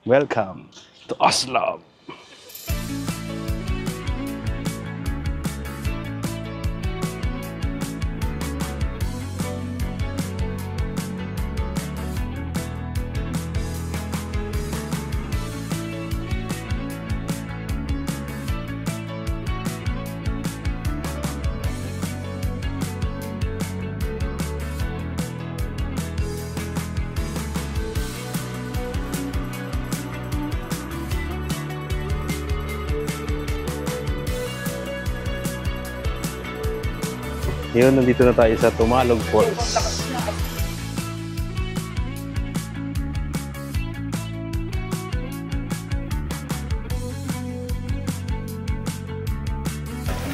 Welcome to Oslo! Yun, nandito na tayo sa Tumalog Falls.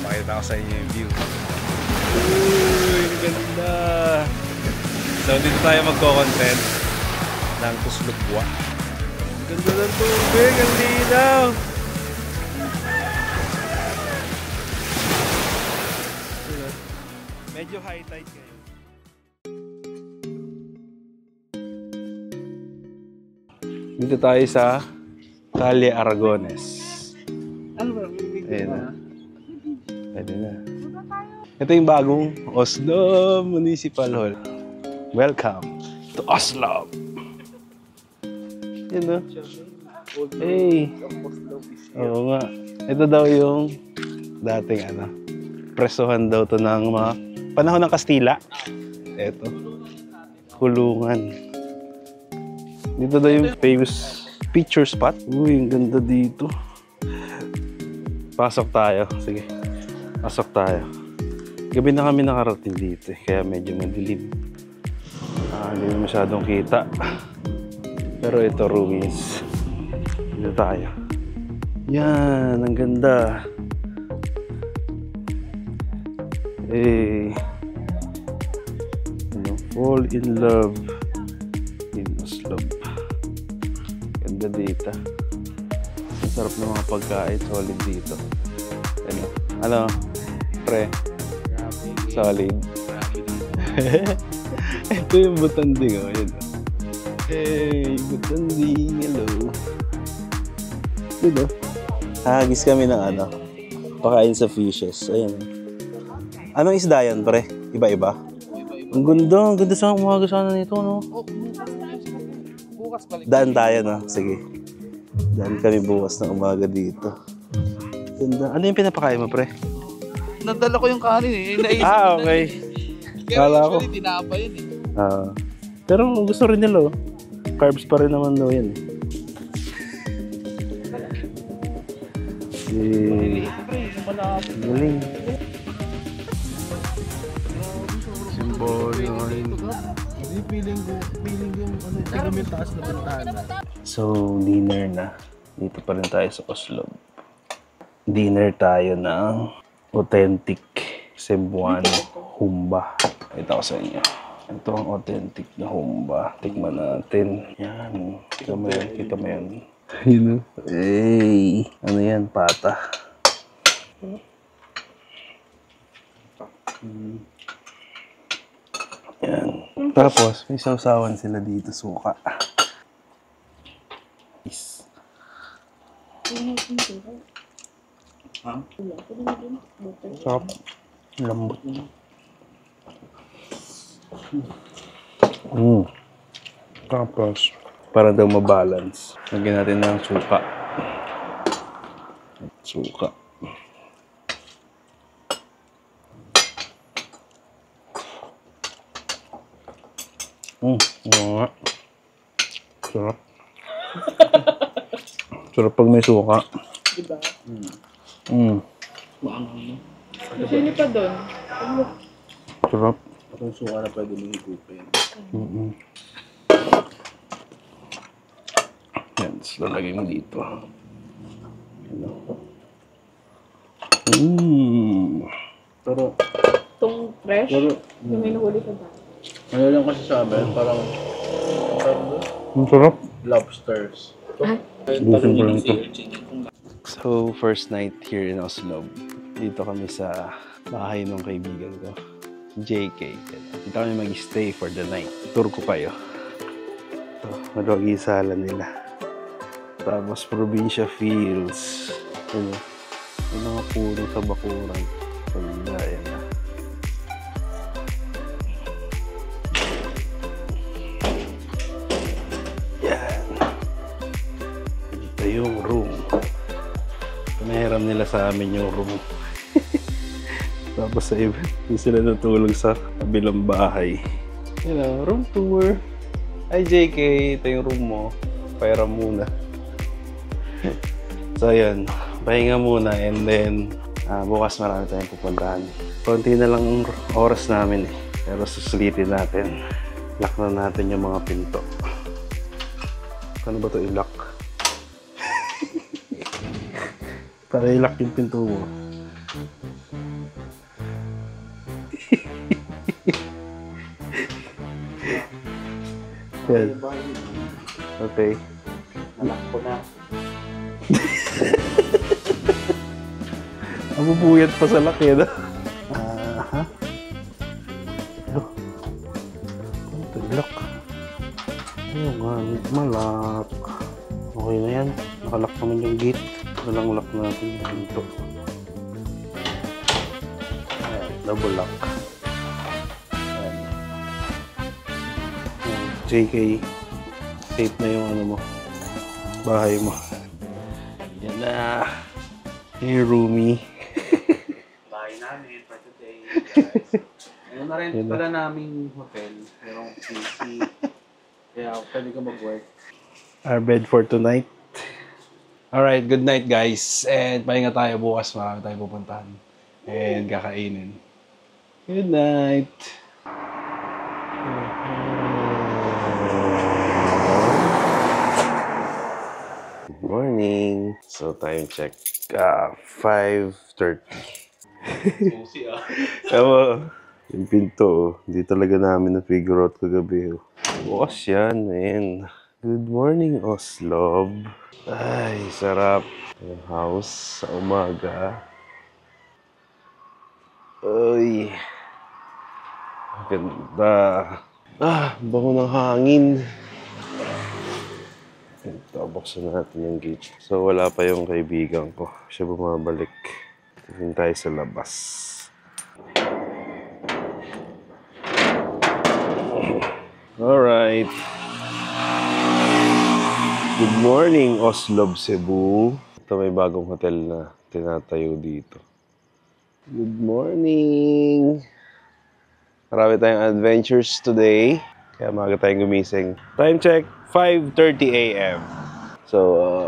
Pakita ko sa inyo yung view. Uy, ganda! So, dito tayo magko-content ng Tuslugwa. Ganda ng tubig, ang linaw! Medyo high tide kayo. Dito tayo sa Calle Aragones. Ano ba? Ayan na. Pwede na. Ito yung bagong Oslo Municipal Hall. Welcome to Oslo! Yun no? Hey! Oo nga. Ito daw yung dating presohan daw to ng mga panahon ng Kastila. Ito. Kulungan. Dito daw yung famous picture spot. Uy, ang ganda dito. Pasok tayo. Sige. Pasok tayo. Gabi na kami nakarating dito kaya medyo madilim. Hindi masyadong kita. Pero ito, ruins. Dito tayo. Yan, ang ganda. Hey, fall in love in Oslo. Ganda dito. Ang sarap ng mga pagkain, solid dito. Ano, pre? Solid. Ito yung butanding, oh. Yan, oh. Hey, butanding, hello. Dito. Hagis kami ng pakain sa fishes. Ayan. Anong isda yan, pre? Iba-iba? Ang ganda sa umaga sana nito, no? Bukas balik. Daan tayo, no? Sige. Daan kami bukas ng umaga dito. Ganda. Ano yung pinapakain mo, pre? Nadala ko yung kanin eh. Naisip Okay. Kaya Kala ko. usually dinapa yun eh. Pero gusto rin nila, oh. Carbs pa rin naman daw yan. Galing. So, dinner na. Dito pa rin tayo sa Oslo. Dinner tayo ng authentic Cebuano humba. Ito ko sa inyo. Ito ang authentic na humba. Tikman natin. Yan. Kita mo yan. Kita mo yan. Yun. Hey! Ano yan? Pata. Yan. Tapos, may sausawan sila dito, suka. Yes. Sarap. Lambot. Tapos, para daw mabalance, lagyan natin ng suka. Suka. Oo nga. Sarap. Sarap pag may suka. Diba? Sino pa doon? Sarap. Itong suka na pwede mong higupin. Yan, tapos lalagay mo dito. Pero, Itong fresh? Yung may nahuli sa dami. ano lang kasi sa amin, parang Ang sarap. lobsters. Gusto ko lang ito. So, first night here in Oslo. Dito kami sa bahay ng kaibigan ko, JK. Dito kami mag-stay for the night. Tour ko kayo. Ito, madoggy sala nila. Tapos probinsya feels. Ano? Yung mga puno sa bakuran. Pagdaya na. Yan. Ito yung room. Pinahiram nila sa amin yung room. Tapos sa iba, yung sila natulog sa kabilang bahay. You know, room tour. Ay, JK, ito yung room mo. Pairam muna. So, ayan. Pahinga muna and then bukas marami tayong pupuntahan. Konti na lang oras namin eh. Pero susulitin natin. Lock na natin yung mga pinto. Paano ba ito i-lock? Para i-lock yung pinto mo. Yan. Okay. Anak ko na. Mabubuyat pa sa laki, no? Ha? Ito, lock. Ayun nga, malak. Okay na yan. Nakalock naman yung gate. Ito lang lock natin yung pinto. Ayan, double lock. Ayan. Ayan, JK, safe na yung ano mo, bahay mo. Yan na. Hey, roomie. Bahay namin for today, guys. Ayun na rin pala naming hotel. Merong PC. Kaya pwede ka mag-work. Our bed for tonight. Alright, good night guys. And pahinga tayo bukas. Marami tayo pupuntahan. And kakainin. Good night. Good morning. So time check. 5:30. Susi Ewa, yung pinto, hindi talaga namin na-figure out kagabi. Bukas yan, man. Good morning, Oslob. Ay, sarap. Yung house sa umaga. Ay, ganda. Bango ng hangin. Ito, buksan natin yung gate. So, wala pa yung kaibigan ko. Siya bumabalik. Tingin tayo sa labas. Alright. Good morning, Oslob, Cebu. Ito may bagong hotel na tinatayo dito. Good morning. Marami tayong adventures today. Kaya maaga tayong gumising. Time check, 5:30 a.m. So,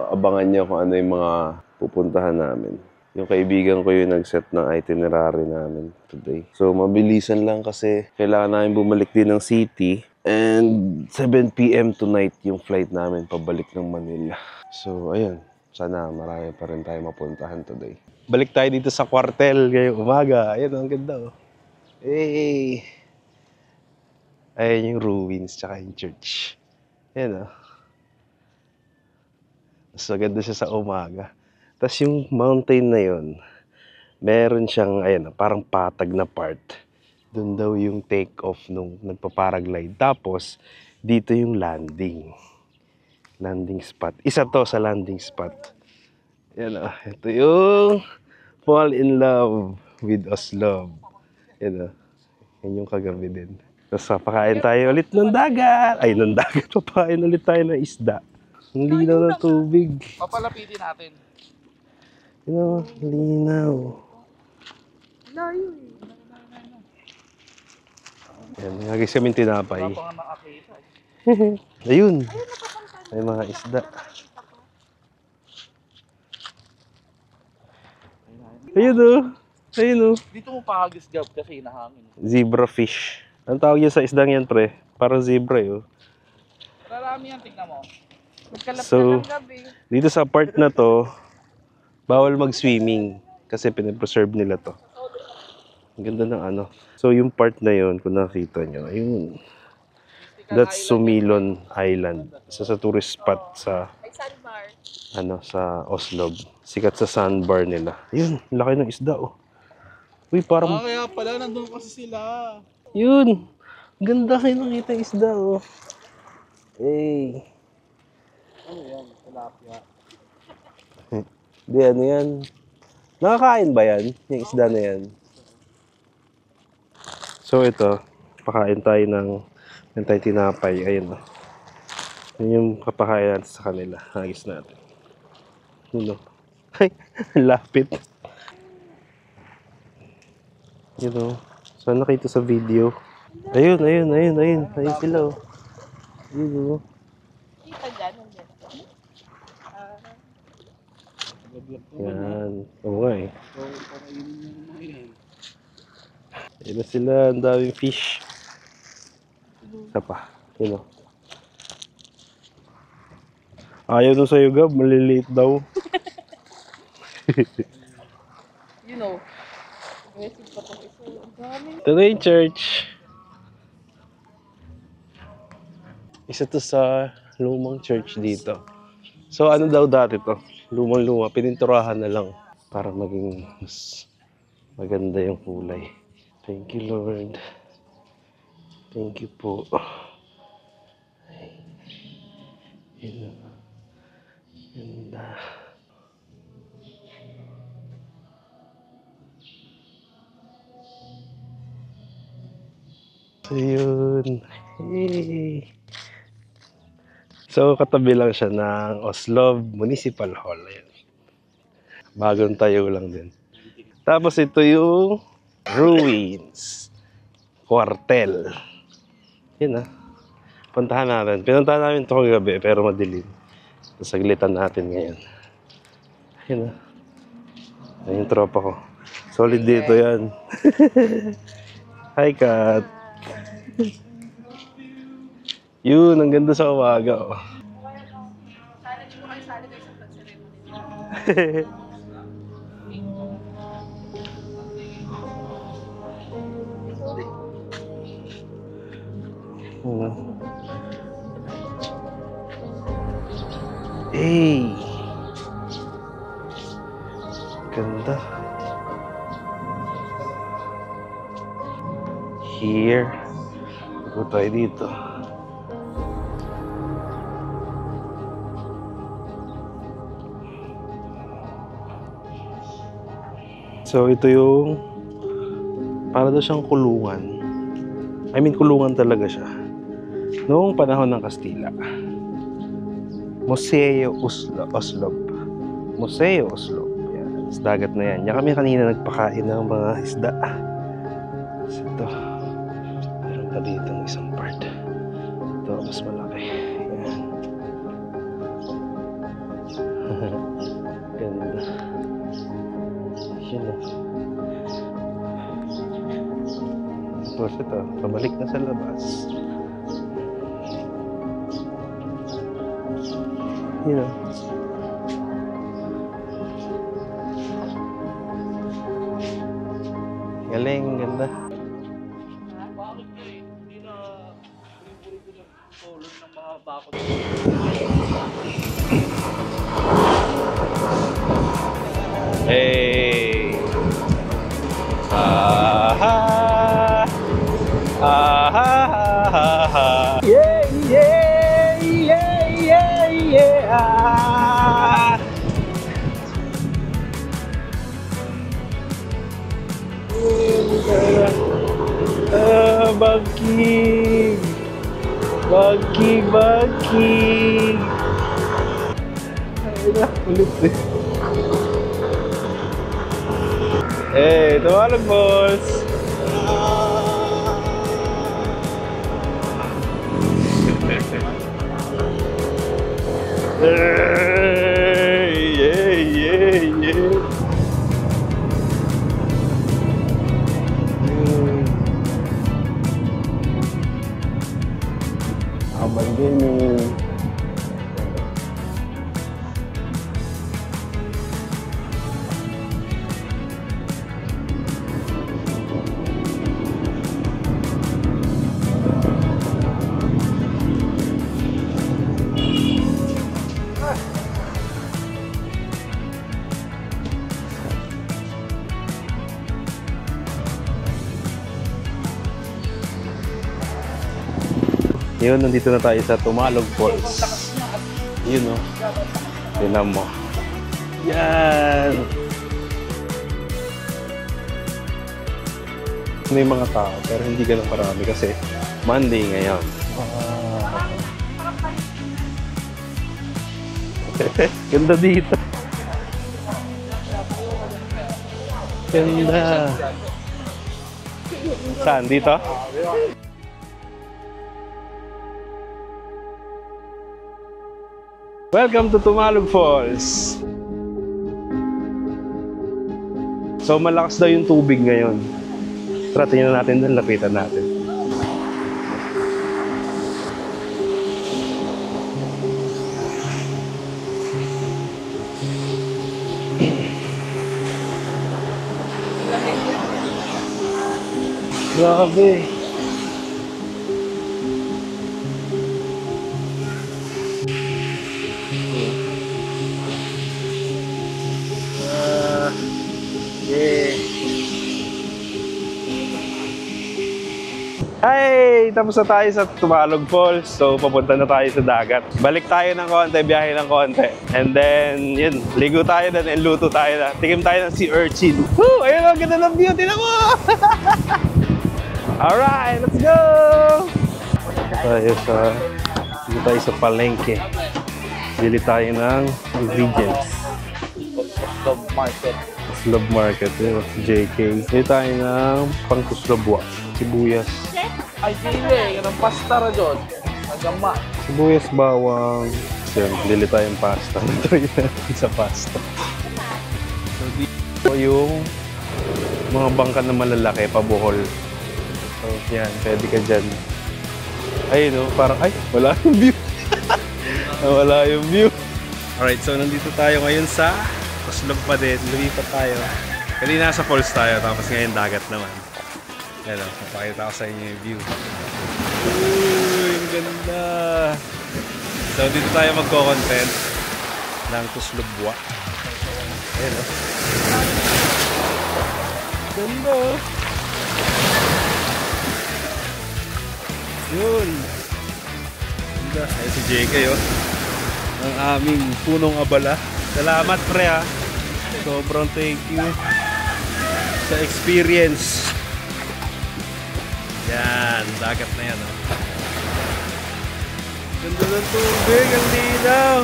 abangan nyo kung ano yung mga pupuntahan namin. Yung kaibigan ko yung nag-set ng itinerary namin today. So, mabilisan lang kasi kailangan namin bumalik din ng city. And 7 p.m. tonight yung flight namin pabalik ng Manila. So, ayun. Sana marami pa rin tayo mapuntahan today. Balik tayo dito sa kwartel ngayong umaga. Ayun, ang ganda oh. Hey! Ayan yung ruins tsaka yung church. Ayan oh. Mas maganda siya sa umaga. Tapos yung mountain na yun, meron siyang, ayan, parang patag na part. Doon daw yung take off nung nagpaparaglide. Tapos, dito yung landing. Landing spot. Isa to sa landing spot. Ayan o. Ito yung fall in love with Oslob. Ayan o. Yan yung kagabi din. Tapos papakain tayo ulit ng dagat. Ay, ng dagat. Papakain ulit tayo ng isda. Ang linaw ng tubig. Papalapitin natin. You know, linaw. Layo Yan, nagagis kami tinapay. Wala pa nga nakakita. Ayun. May mga isda. Ayun o. Ayun o. Dito mo pahagis-gab kasi hinahangin. Zebra fish. Ang tawag yun sa isdang yan, pre? Parang zebra yun. Marami yan, tignan mo. Magkalap So, na lang gabi. dito sa part na to, bawal mag-swimming kasi pinapreserve nila to. Ang ganda ng ano. So, yung part na yun, kung nakita nyo, ayun. That's Sumilon Island. Isa sa tourist spot sa, May sandbar. sa Oslob. Sikat sa sandbar nila. Ayun, laki ng isda, oh. Uy, parang, kaya pala, nandun kasi sila. yun. Ganda kayo nakita yung isda, oh. Hey. Ano yan? tilapia. Di, ano yan? Nakakain ba yan? Yung isda na yan? So ito, pakain tayo ng tinapay. Ayun o. Yun yung kapakain natin sa kanila. Hagis natin. Yun o. Ay, lapit. Yun o. Saan nakita sa video? Ayun. Ayun sila o. Yun o. Kita dyan, nandiyan. Laglag ko. Yan. Oo nga eh. So, pakainin nyo yung mga yan. Ayun na sila. Ang daming fish. Isa pa. Yun o. Ayaw nung sa'yo, Gab. Maliliit daw. You know. Aggressive pa itong isa. Ang dami. Ito na yung church. Isa to sa lumang church dito. So ano daw dati to? Lumang-luma. Pininturahan na lang para maging mas maganda yung kulay. Thank you, Lord. Thank you po. Yun. Ganda. So yun. Hey. So katabi lang siya ng Oslob Municipal Hall. Ayan. Bagong tayo lang din. Tapos ito yung ruins. Kwartel. Yun ah. Puntahan natin. Pinuntahan namin ito kagabi pero madilim. Saglitan natin ngayon. Yun ah. Ayun yung tropa ko. Solid dito yan. Hi, Kat. Yun, ang ganda sa umaga. Oh. Sana di mo kayo sali kayo sa pag-ceremony. Hey! Ganda. Here. Go tayo dito. So, ito yung para daw siyang kulungan. I mean, kulungan talaga siya. Noong panahon ng Kastila. Museo Oslob. Museo Oslob. Yan. Sa dagat na yan. Yan kami kanina nagpakain ng mga isda. So, ito. Meron pa dito ng isang part. Ito, mas malaki. Yan. Ganda. Yun o. Tapos ito, pabalik na sa labas. Yun o. Galing, ganda. Bakit eh? Hindi na buri-buri ko ng color ng mga bakod. Hey! Aha! Aha! Aha! Yeah! Yeah! Yeah! Yeah! Yeah! Bagking! Bagking! Bagking! Ay na, ulit eh. Hey, tumalog, boss! Hey, yeah, yeah, yeah. Aman din eh. Yun, nandito na tayo sa Tumalog Falls. Yun, no? Tinan mo. Yan! May mga tao, pero hindi ganun marami kasi Monday ngayon. Ganda dito. Ganda. Saan? Dito? Welcome to Tumalog Falls. So malakas daw yung tubig ngayon. Tara, tingnan natin doon, lapitan natin. Grabe. Hey! Tapos na tayo sa Tumalog Falls. So, papunta na tayo sa dagat. Balik tayo ng konti, biyahe ng konti. And then, yun, ligo tayo na and luto tayo na. Tikim tayo ng sea urchin. Woo! Ayun ang ganda ng beauty na mo! Alright, let's go! Dito tayo sa palengke. Bili tayo ng ingredients. Love market. Love market, yun. JK. Bili tayo ng pangkuslobwa. Sibuyas. Ay, dili. Yan ang pasta ra dyan. Nagama. Sibuyas, bawang. Yan, bili tayong pasta. Try natin sa pasta. So, dito yung mga bangka na malalaki, pabuhol. So, yan, pwede ka dyan. Ayun, no, parang, ay, wala yung view. Wala yung view. Alright, so nandito tayo ngayon sa Koslog pa din. Lumipat tayo. Kanina sa falls tayo, tapos ngayon dagat naman. Yan o, papakita ko sa inyo yung view. Uy, ang ganda! So, dito tayo magko-content ng Kuslobwa. Ayan o. Ganda o. Yun. Ganda. Ay, si JK o. Ang aming punong abala. Salamat, pre ha. Sobrang thank you sa experience. Yan, dagat na yan, oh. Ganda ng tubig, ang linaw.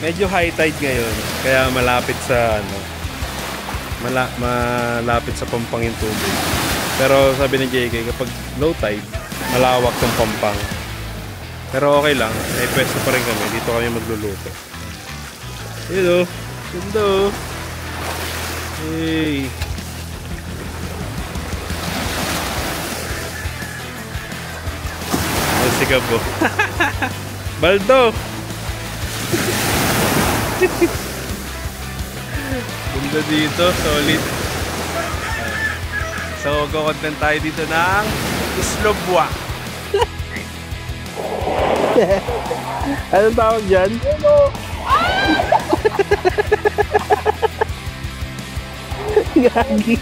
Medyo high tide ngayon, kaya malapit sa ano, malapit sa Pampang yung tubig. Pero sabi ni JK, kapag low tide, malawak yung Pampang. Pero okay lang, may pwesto pa rin kami, dito kami magluluto. Yun, oh. Ganda, oh. Hey. Masika po. Baldo. Ganda dito, solid. So, go-content tayo dito ng Kuslobwa. Anong tawag dyan? Hello. Gagi.